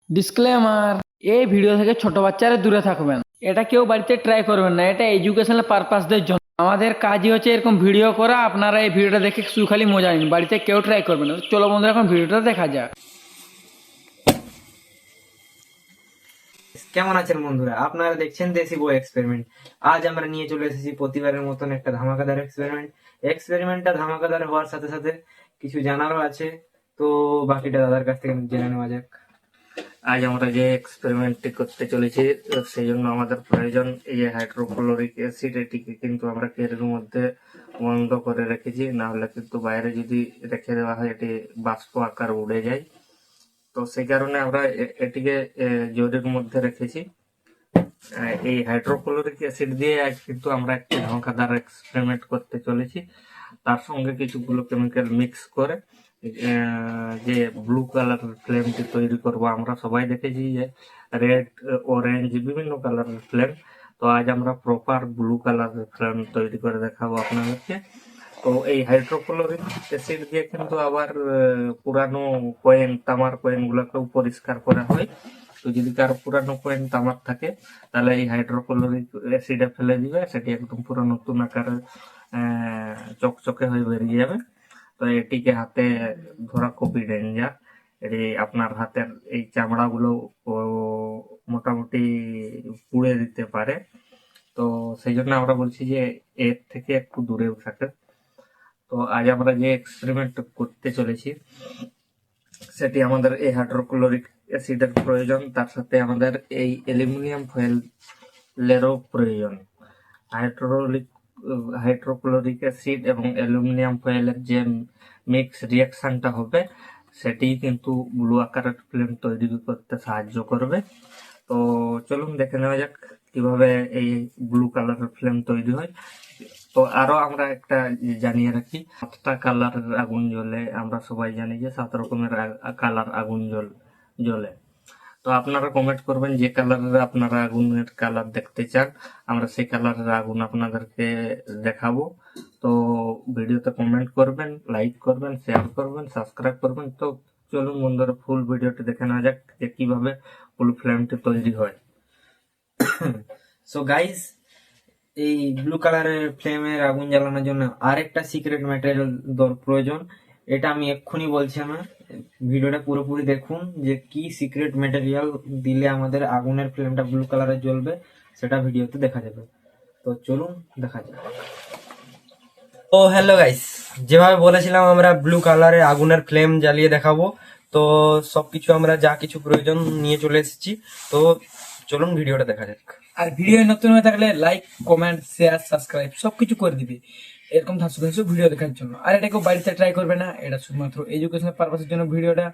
Disclaimer, এই video থেকে ছোট বাচ্চারা দূরে থাকবেন। এটা কেউ বাড়িতে ট্রাই করবেন না, এটা এডুকেশনাল পারপাসদের জন্য। আমাদের কাজই হচ্ছে এরকম ভিডিও করা। আপনারা এই ভিডিওটা দেখে শুধু খালি মজা নিন, বাড়িতে কেউ ট্রাই করবেন না। চলো বন্ধুরা, এখন ভিডিওটা দেখা যাক। কেমন আছেন বন্ধুরা? আপনারা দেখছেন দেশি বই এক্সপেরিমেন্ট। আজ আমরা নিয়ে চলে এসেছি প্রতিবারের মতন একটা ধামাকাদার এক্সপেরিমেন্ট। এক্সপেরিমেন্টটা ধামাকাদার হওয়ার সাথে সাথে কিছু জানারও আছে, তো বাকিটা দাদার কাছ থেকে জেনে নেওয়া যাক। আজ আমরা যে এক্সপেরিমেন্টটি করতে চলেছি সেই জন্য আমাদের প্রয়োজন এই যে হাইড্রোক্লোরিক অ্যাসিড। এটিকে কিন্তু আমরা কেরের মধ্যে বন্ধ করে রেখেছি, না হলে কিন্তু বাইরে যদি রেখে দেওয়া হয় এটি বাষ্প আকার উড়ে যায়। তো সেই কারণে আমরা এটিকে জরির মধ্যে রেখেছি। এই হাইড্রোক্লোরিক অ্যাসিড দিয়ে আজ কিন্তু আমরা একটি ধামাকাদার এক্সপেরিমেন্ট করতে চলেছি। তার সঙ্গে কিছুগুলো কেমিক্যাল মিক্স করে যে ব্লু কালারের ফ্লেমটি তৈরি করব। আমরা সবাই দেখেছি যে রেড, অরেঞ্জ বিভিন্ন কালারের ফ্লেম, তো আজ আমরা প্রপার ব্লু কালারের ফ্লেম তৈরি করে দেখাবো আপনাদেরকে। তো এই হাইড্রোক্লোরিক অ্যাসিড দিয়ে কিন্তু আবার পুরানো কয়েন, তামার কয়েন গুলোকেও পরিষ্কার করা হয়। তো যদি কারো পুরানো কয়েন তামার থাকে তাহলে এই হাইড্রোক্লোরিক অ্যাসিডে ফেলে দিবে, সেটি একদম পুরো নতুন আকারে চকচকে হয়ে বেরিয়ে যাবে। তো এটিকে হাতে ধরা খুবই ডেঞ্জার। এটি আপনার হাতের এই চামড়াগুলো মোটামুটি পুড়ে দিতে পারে। তো সেই জন্য আমরা বলছি যে এর থেকে একটু দূরে থাকে। তো আজ আমরা যে এক্সপেরিমেন্ট করতে চলেছি সেটি আমাদের এই হাইড্রোক্লোরিক অ্যাসিডের প্রয়োজন, তার সাথে আমাদের এই অ্যালুমিনিয়াম ফয়েলেরও প্রয়োজন। হাইড্রোলিক হাইড্রোক্লোরিক অ্যাসিড এবং অ্যালুমিনিয়াম ফয়েলের যে মিক্স রিয়াকশনটা হবে সেটি কিন্তু ব্লু আকারের ফ্লেম তৈরি করতে সাহায্য করবে। তো চলুন দেখে নেওয়া যাক কিভাবে এই ব্লু কালারের ফ্লেম তৈরি হয়। তো আরো আমরা একটা জানিয়ে রাখি, 7টা কালারের আগুন জ্বলে। আমরা সবাই জানি যে 7 রকমের কালার আগুন জ্বলে। তো আপনারা কমেন্ট করবেন যে কালারের আপনারা আগুনের কালার দেখতে চান, আমরা সেই কালারের আগুন আপনাদেরকে দেখাবো। তো ভিডিওতে কমেন্ট করবেন, লাইক করবেন, শেয়ার করবেন, সাবস্ক্রাইব করবেন। তো চলুন বন্ধুরা, ফুল ভিডিওটি দেখে নেওয়া যাক যে কিভাবে ফুল ফ্লেমটি তৈরি হয়। সো গাইস, এই ব্লু কালারের ফ্লেমের আগুন জ্বালানোর জন্য আরেকটা সিক্রেট ম্যাটেরিয়াল প্রয়োজন। এটা আমি এক্ষুনি বলছি না, ভিডিওটা পুরোপুরি দেখুন যে কি সিক্রেট ম্যাটেরিয়াল দিলে আমাদের আগুনের ফ্লেমটা ব্লু কালারে জ্বলবে, সেটা ভিডিওতে দেখা যাবে। তো চলুন দেখা যাক। ও হ্যালো গাইস, যেভাবে বলেছিলাম আমরা ব্লু কালারে আগুনের ফ্লেম জ্বালিয়ে দেখাবো। তো সবকিছু আমরা যা কিছু প্রয়োজন নিয়ে চলে এসেছি। তো চলুন ভিডিওটা দেখা যাক। আর ভিডিও নতুন হয়ে থাকলে লাইক, কমেন্ট, শেয়ার, সাবস্ক্রাইব সবকিছু করে দিবে এরকম ধাসু ভিডিও দেখার জন্য। আর এটা কেউ বাড়িতে ট্রাই করবে না, এটা শুধুমাত্র এডুকেশনাল পারপাসের জন্য ভিডিওটা।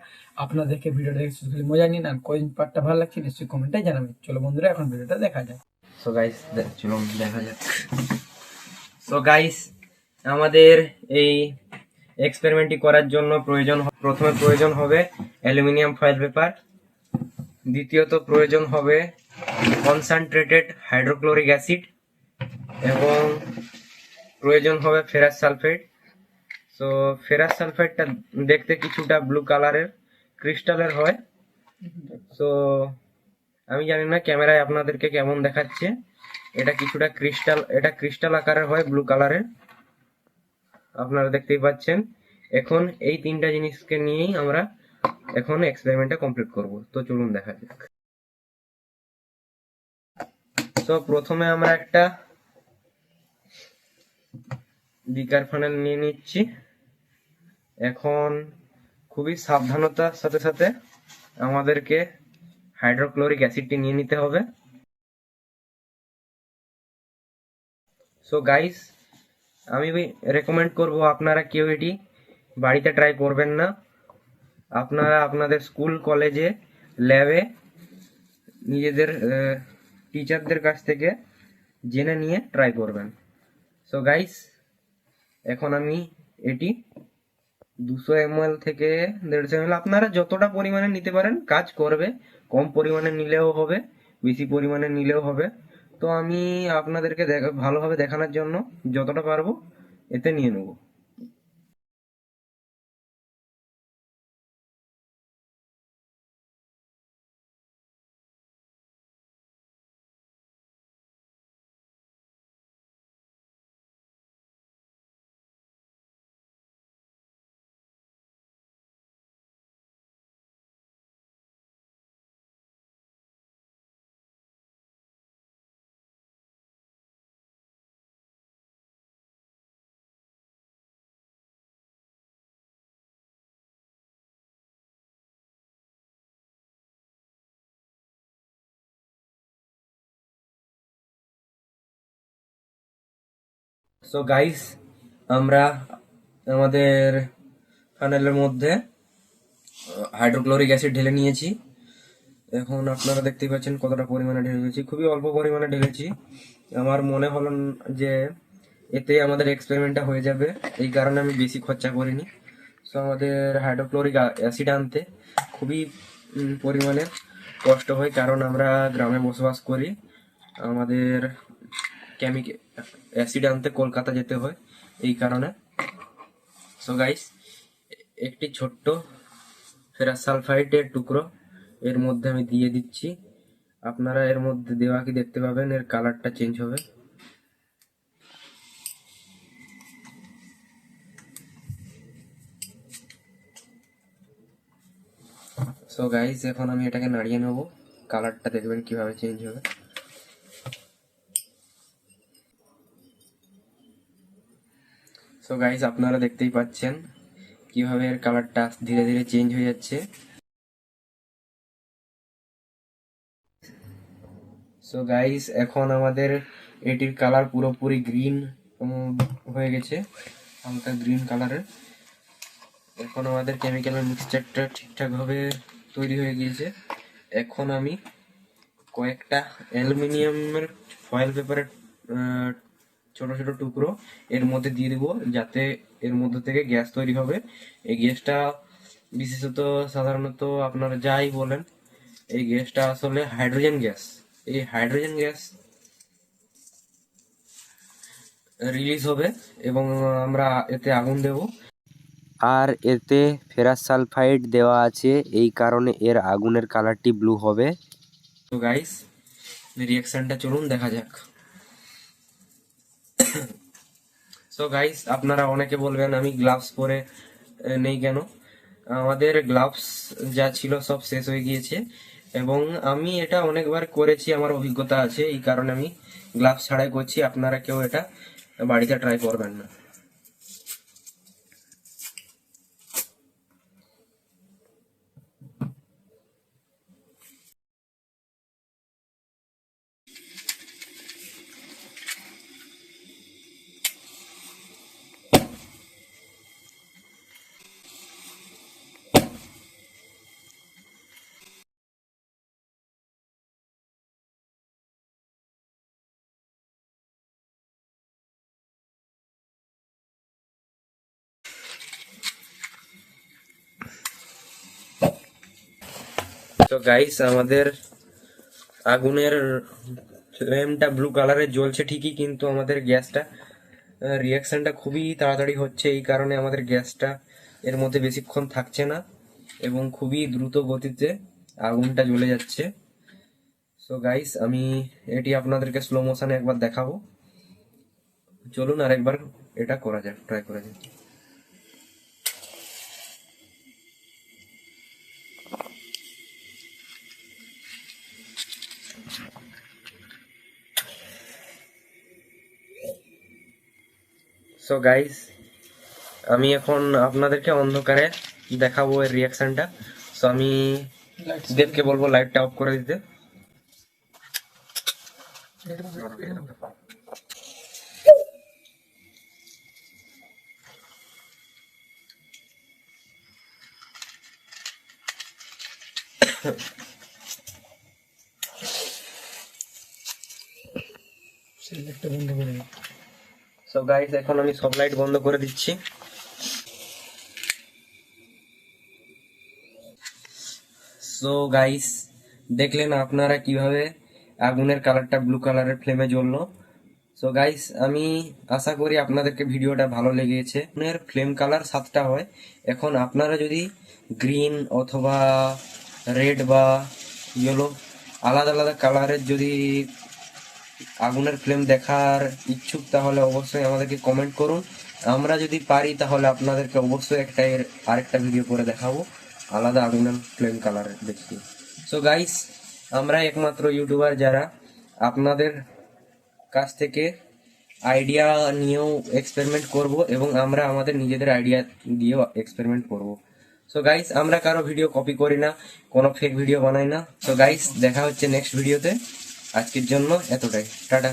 আপনাদেরকে ভিডিওটা দেখে শুধু খালি মজা নিন। আর কোন পার্টটা ভালো লাগছে নিশ্চয়ই কমেন্টে জানাবেন। চলো বন্ধুরা, এখন ভিডিওটা দেখা যাক। সো গাইস, চলুন দেখা যাক। সো গাইস, আমাদের এই এক্সপেরিমেন্টটি করার জন্য প্রথমে প্রয়োজন হবে অ্যালুমিনিয়াম ফয়েল পেপার। দ্বিতীয়ত প্রয়োজন হবে কনসেন্ট্রেটেড হাইড্রোক্লোরিক অ্যাসিড এবং প্রয়োজন হবে ফেরাস সালফেট। সো ফেরাস সালফেটটা দেখতে কিছুটা ব্লু কালারের ক্রিস্টালের হয়। সো আমি জানি না ক্যামেরায় আপনাদেরকে কেমন দেখাচ্ছে, এটা কিছুটা ক্রিস্টাল আকারের হয়, ব্লু কালারের, আপনারা দেখতেই পাচ্ছেন। এখন এই তিনটা জিনিসকে নিয়েই আমরা এখন এক্সপেরিমেন্টটা কমপ্লিট করব। তো চলুন দেখা যাক। তো প্রথমে আমরা একটা বিকার ফানেল নিয়ে নিচ্ছি। এখন খুবই সাবধানতার সাথে সাথে আমাদেরকে হাইড্রোক্লোরিক অ্যাসিডটি নিয়ে নিতে হবে। সো গাইস, আমি রেকমেন্ড করব আপনারা কেউ এটি বাড়িতে ট্রাই করবেন না। আপনারা আপনাদের স্কুল, কলেজে, ল্যাবে নিজেদের টিচারদের কাছ থেকে জেনে নিয়ে ট্রাই করবেন। সো গাইস, এখন আমি এটি 200 ml থেকে 150 ml, আপনারা যতটা পরিমাণে নিতে পারেন কাজ করবে। কম পরিমাণে নিলেও হবে, বেশি পরিমাণে নিলেও হবে। তো আমি আপনাদেরকে ভালোভাবে দেখানোর জন্য যতটা পারবো এতে নিয়ে নেব। সো গাইস, আমরা আমাদের ফানেলের মধ্যে হাইড্রোক্লোরিক অ্যাসিড ঢেলে নিয়েছি। এখন আপনারা দেখতেই পাচ্ছেন কতটা পরিমাণে ঢেলেছি, খুবই অল্প পরিমাণে ঢেলেছি। আমার মনে হলো যে এতে আমাদের এক্সপেরিমেন্টটা হয়ে যাবে, এই কারণে আমি বেশি খরচা করিনি। সো আমাদের হাইড্রোক্লোরিক অ্যাসিড আনতে খুবই পরিমাণে কষ্ট হয়, কারণ আমরা গ্রামে বসবাস করি। আমাদের কেমিক্যাল অ্যাসিড আনতে কলকাতা যেতে হয়, এই কারণে। সো গাইস, একটি ছোট্ট ফেরাস সালফাইডের টুকরো এর মধ্যে আমি দিয়ে দিচ্ছি। আপনারা এর মধ্যে দেওয়া কি দেখতে পাবেন, এর কালারটা চেঞ্জ হবে। সো গাইস, এখন আমি এটাকে নাড়িয়ে নেব, কালারটা দেখবেন কিভাবে চেঞ্জ হবে। সো গাইস, আপনারা দেখতেই পাচ্ছেন কিভাবে এর কালারটা ধীরে ধীরে চেঞ্জ হয়ে যাচ্ছে। সো গাইস, এখন আমাদের এটির কালার পুরোপুরি গ্রিন হয়ে গেছে, হালকা গ্রিন কালারের। এখন আমাদের কেমিক্যালের মিক্সচারটা ঠিকঠাকভাবে তৈরি হয়ে গিয়েছে। এখন আমি কয়েকটা অ্যালুমিনিয়ামের ফয়েল পেপারের ছোট ছোট টুকরো এর মধ্যে দিয়ে দেবো, যাতে এর মধ্যে থেকে গ্যাস তৈরি হবে। এই গ্যাসটা বিশেষত সাধারণত আপনারা যাই বলেন, এই গ্যাসটা আসলে হাইড্রোজেন গ্যাস। এই হাইড্রোজেন গ্যাস রিলিজ হবে এবং আমরা এতে আগুন দেব। আর এতে ফেরাস সালফাইড দেওয়া আছে, এই কারণে এর আগুনের কালারটি ব্লু হবে। তো গাইস, রিঅ্যাকশনটা চলুন দেখা যাক। সো গাইস, আপনারা অনেকে বলবেন আমি গ্লাভস পরে নেই কেন। আমাদের গ্লাভস যা ছিল সব শেষ হয়ে গিয়েছে, এবং আমি এটা অনেকবার করেছি, আমার অভিজ্ঞতা আছে, এই কারণে আমি গ্লাভস ছাড়াই করছি। আপনারা কেউ এটা বাড়িতে ট্রাই করবেন না। তো গাইস, আমাদের আগুনের ফ্লেমটা ব্লু কালারের জ্বলছে ঠিকই, কিন্তু আমাদের গ্যাসটা রিয়াকশনটা খুবই তাড়াতাড়ি হচ্ছে, এই কারণে আমাদের গ্যাসটা এর মধ্যে বেশিক্ষণ থাকছে না এবং খুবই দ্রুত গতিতে আগুনটা জ্বলে যাচ্ছে। সো গাইস, আমি এটি আপনাদেরকে স্লো মোশনে একবার দেখাবো। চলুন আরেকবার এটা করা যাক, ট্রাই করা যাক। সো গাইস, আমি এখন আপনাদেরকে অন্ধকারে দেখাবো এর রিয়াকশনটা। সো আমি দেবকে বলবো লাইটটা অফ করে দিতে। সিলেক্টটা বন্ধ করে দিই। সো গাইস, এখন আমি সব লাইট বন্ধ করে দিচ্ছি। সো গাইস, দেখলেন আপনারা কিভাবে আগুনের কালারটা ব্লু কালারের ফ্লেমে জ্বললো। সো গাইস, আমি আশা করি আপনাদেরকে ভিডিওটা ভালো লেগেছে। আগুনের ফ্লেম কালার 7টা হয়। এখন আপনারা যদি গ্রিন অথবা রেড বা ইয়েলো আলাদা আলাদা কালারের যদি আগুনের ফ্লেম দেখার ইচ্ছুক, তাহলে অবশ্যই আমাদেরকে কমেন্ট করুন। আমরা যদি পারি তাহলে আপনাদেরকে অবশ্যই আরেকটা ভিডিও করে দেখাবো আলাদা আগুনের ফ্লেম কালারের দেখি। সো গাইস, আমরা একমাত্র ইউটিউবার যারা আপনাদের কাছ থেকে আইডিয়া নিয়েও এক্সপেরিমেন্ট করব, এবং আমরা আমাদের নিজেদের আইডিয়া দিয়েও এক্সপেরিমেন্ট করব। সো গাইস, আমরা কারো ভিডিও কপি করি না, কোনো ফেক ভিডিও বানাই না। সো গাইস, দেখা হচ্ছে নেক্সট ভিডিওতে। আজকের জন্য এতটাই, টাটা।